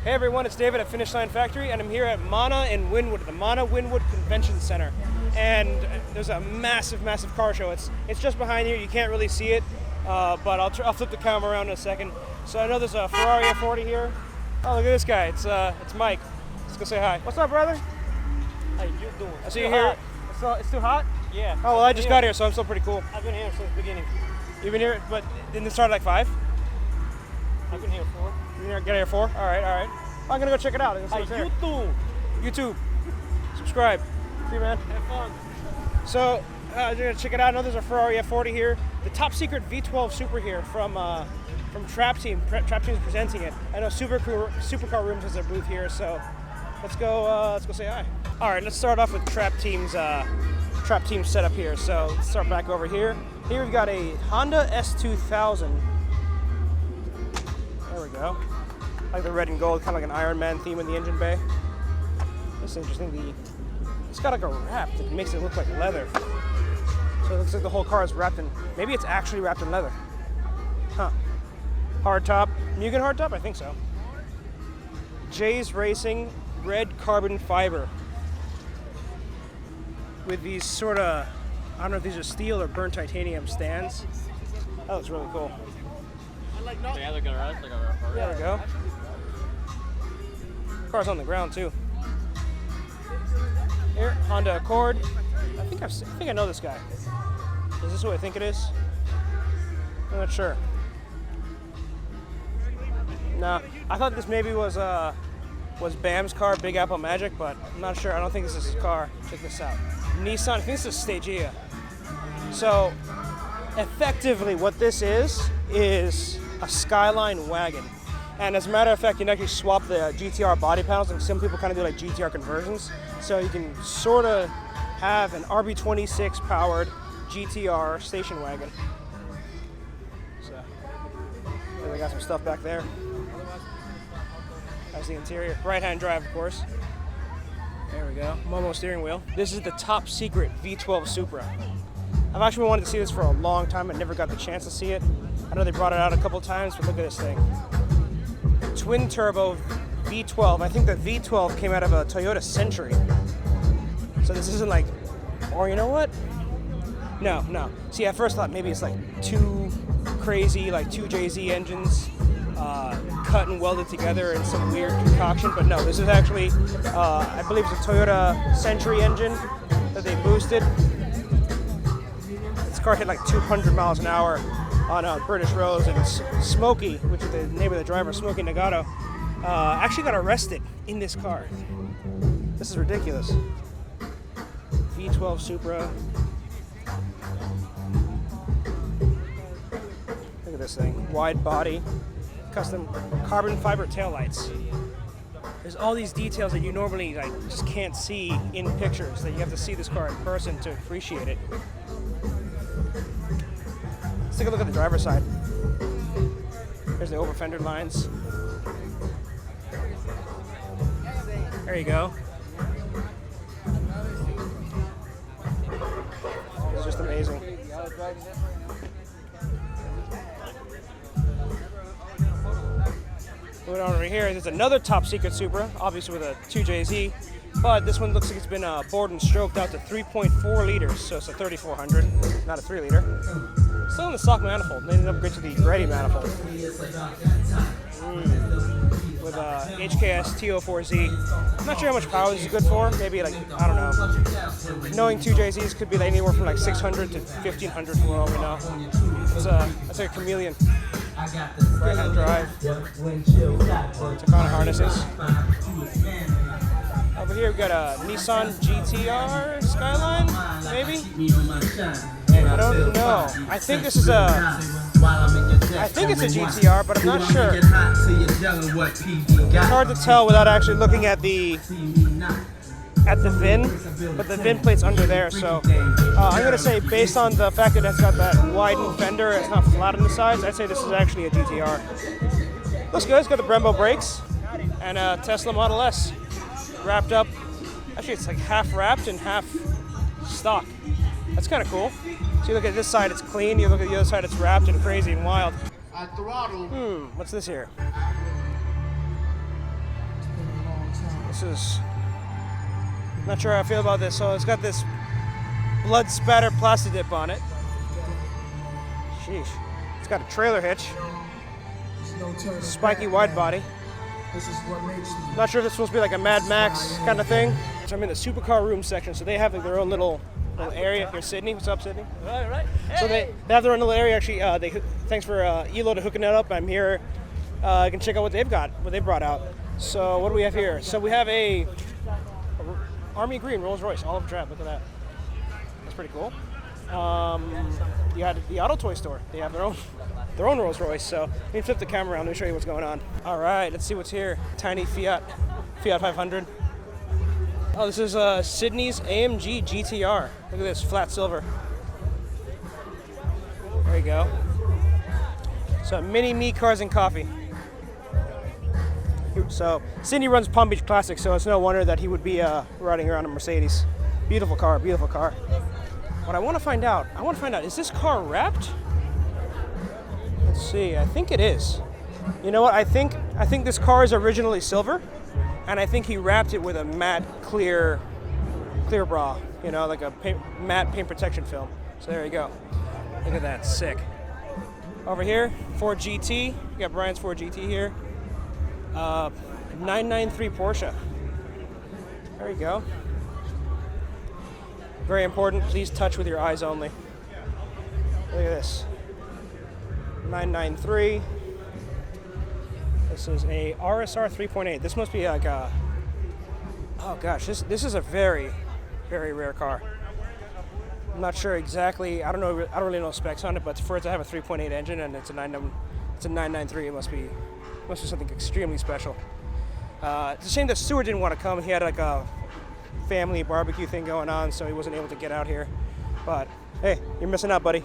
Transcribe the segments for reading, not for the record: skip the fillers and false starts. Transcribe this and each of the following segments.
Hey everyone, it's David at Finish Line Factory, and I'm here at Mana in Wynwood, the Mana Wynwood Convention Center. And there's a massive, massive car show. It's just behind here. You can't really see it, but I'll flip the camera around in a second. So I know there's a Ferrari F40 here. Oh, look at this guy. It's Mike. Let's go say hi. What's up, brother? How you doing? I see you here. It's too hot? Yeah. Oh, well, I just got here, so I'm still pretty cool. I've been here since the beginning. You've been here, but didn't it start at like 5? I've been here 4. You get here 4? All right. I'm gonna go check it out. How you doing? YouTube. Subscribe. See, man. Have fun. So, you're gonna check it out. I know there's a Ferrari F40 here. The top secret V12 Supra here from Trap Team. Trap Team is presenting it. I know Supercar Rooms has their booth here, so let's go say hi. All right, let's start off with Trap Team's setup here. So let's start back over here. Here we've got a Honda S2000. There we go. Like the red and gold, kind of like an Iron Man theme in the engine bay. That's interesting. It's got like a wrap that makes it look like leather. So it looks like the whole car is wrapped in, maybe it's actually wrapped in leather. Huh. Hardtop, Mugen hardtop? I think so. Jay's Racing red carbon fiber. With these sort of, I don't know if these are steel or burnt titanium stands. That looks really cool. Yeah, they're gonna ride. There we go. Car's on the ground too. Here, Honda Accord. I think I know this guy. Is this who I think it is? I'm not sure. Nah, I thought this maybe was Bam's car, Big Apple Magic, but I'm not sure. I don't think this is his car. Check this out. Nissan, I think this is Stagea. So, effectively what this is a Skyline wagon. And as a matter of fact, you can actually swap the GTR body panels, and some people kind of do like GTR conversions. So you can sort of have an RB26 powered GTR station wagon. So they got some stuff back there. That's the interior. Right-hand drive, of course. There we go. Momo steering wheel. This is the top secret V12 Supra. I've actually wanted to see this for a long time. I never got the chance to see it. I know they brought it out a couple times, but look at this thing. Twin turbo V12. I think the V12 came out of a Toyota Century. So this isn't like, or you know what? No. See, at first I thought maybe it's like two crazy, like two JZ engines cut and welded together in some weird concoction. But no, this is actually, I believe it's a Toyota Century engine that they boosted. This car hit like 200 miles an hour on British roads, and Smokey, which is the name of the driver, Smokey Nagato, actually got arrested in this car. This is ridiculous. V12 Supra. Look at this thing. Wide body, custom carbon fiber taillights. There's all these details that you normally just can't see in pictures, that you have to see this car in person to appreciate it. Let's take a look at the driver's side. There's the over fender lines. There you go. It's just amazing. Moving on over here, there's another top secret Supra, obviously with a 2JZ, but this one looks like it's been bored and stroked out to 3.4 liters, so it's a 3400, not a 3 liter. Still in the stock manifold. They didn't upgrade to the Ready manifold. With HKS T04Z. I'm not sure how much power this is good for. Maybe like, I don't know. Knowing 2JZs could be like anywhere from like 600 to 1500 for all we know. It's like a chameleon. Right-hand drive. Takana harnesses. Over here we've got a Nissan GTR Skyline, maybe? I don't know. I think this is I think it's a GTR, but I'm not sure. It's hard to tell without actually looking at the VIN, but the VIN plate's under there, so I'm going to say based on the fact that it's got that widened fender, it's not flat on the sides, I'd say this is actually a GTR. Looks good. It's got the Brembo brakes and a Tesla Model S wrapped up. Actually, it's like half wrapped and half stock. That's kind of cool. So you look at this side, it's clean. You look at the other side, it's wrapped and crazy and wild. What's this here? This is not sure how I feel about this. So it's got this blood spatter plastic dip on it. Sheesh. It's got a trailer hitch. Spiky wide body. Not sure if it's supposed to be like a Mad Max kind of thing. So I'm in the supercar room section, so they have like their own little area. Here's Sydney. What's up, Sydney? All right. Hey. So they have their own little area. Actually, thanks for Elo to hooking it up. I'm here. I can check out what they've got, what they brought out. So what do we have here? So we have a Army Green Rolls Royce, olive drab. Look at that. That's pretty cool. You had the Auto Toy Store. They have their own Rolls Royce. So let me flip the camera around. Let me show you what's going on. All right, let's see what's here. Tiny Fiat 500. Oh, this is Sydney's AMG GTR. Look at this, flat silver. There you go. So mini me cars and coffee. So Sydney runs Palm Beach Classic, so it's no wonder that he would be riding around a Mercedes. Beautiful car, beautiful car. What I want to find out, is this car wrapped? Let's see, I think it is. You know what, I think this car is originally silver, and I think he wrapped it with a matte clear bra, you know, like a matte paint protection film. So there you go. Look at that, sick. Over here, Ford GT. You got Brian's Ford GT here. 993 Porsche. There you go. Very important, please touch with your eyes only. Look at this. 993. This is a RSR 3.8. This must be like a, oh gosh, this is a very, very rare car. I'm not sure exactly, I don't really know specs on it, but for it to have a 3.8 engine and it's a 993, it must be something extremely special. It's a shame that Stewart didn't want to come. He had like a family barbecue thing going on, so he wasn't able to get out here. But hey, you're missing out, buddy.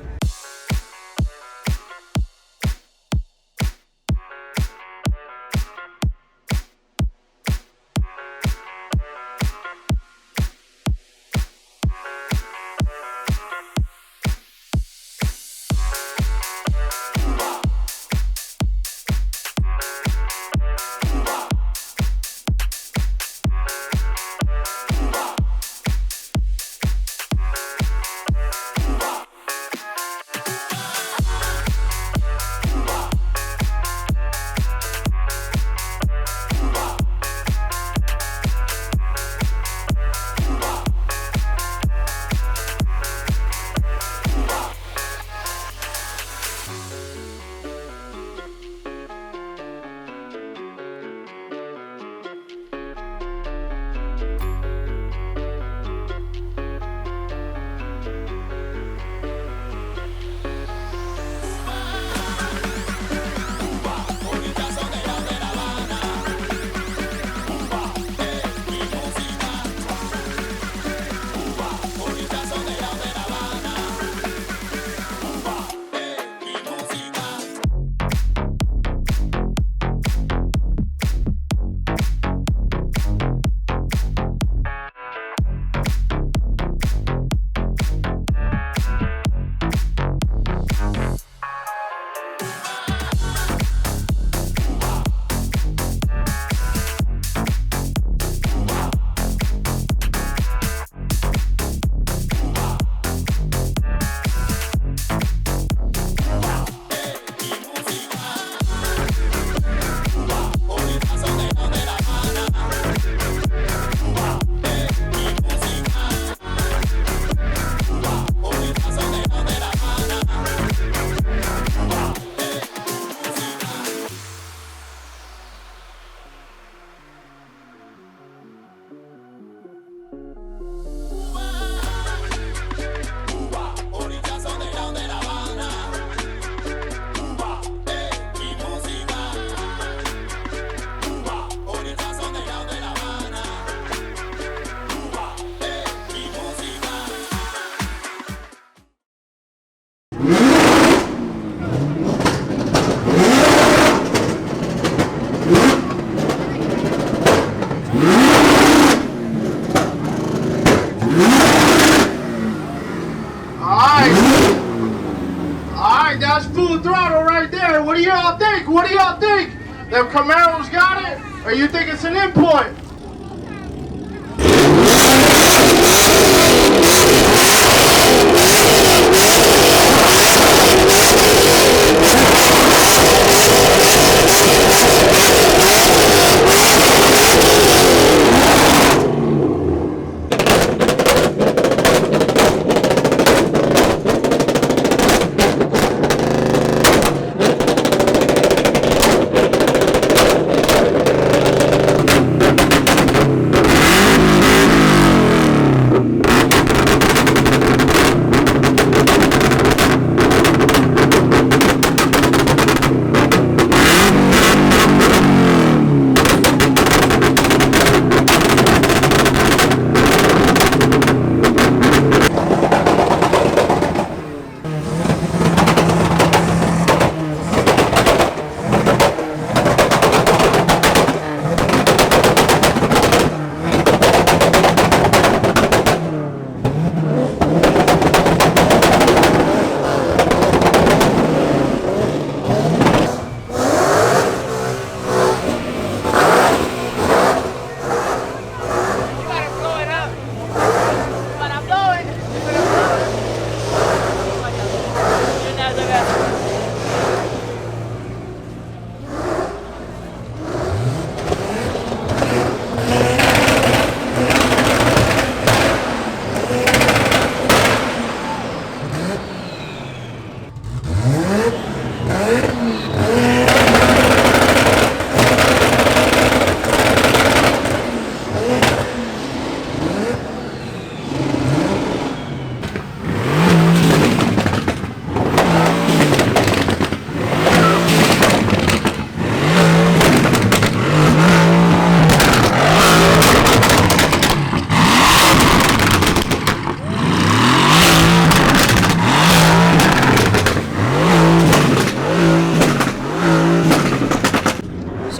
That's full throttle right there. What do y'all think? What do y'all think? Them Camaros got it? Or you think it's an import?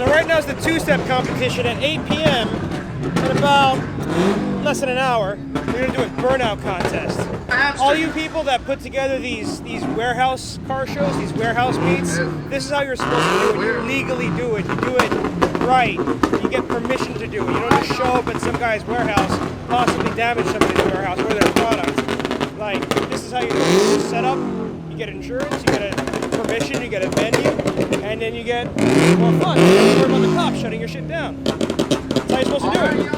So right now is the two-step competition at 8 p.m. In about less than an hour. We're gonna do a burnout contest. All you people that put together these warehouse car shows, these warehouse meets, this is how you're supposed to do it. You legally do it. You do it right. You get permission to do it. You don't just show up at some guy's warehouse, possibly damage somebody's warehouse or their product. Like, this is how you do it. You set up, you get insurance, you get a permission, you get a venue, and then you get more fun. You don't have to worry about the cops shutting your shit down. That's how you're supposed to do it.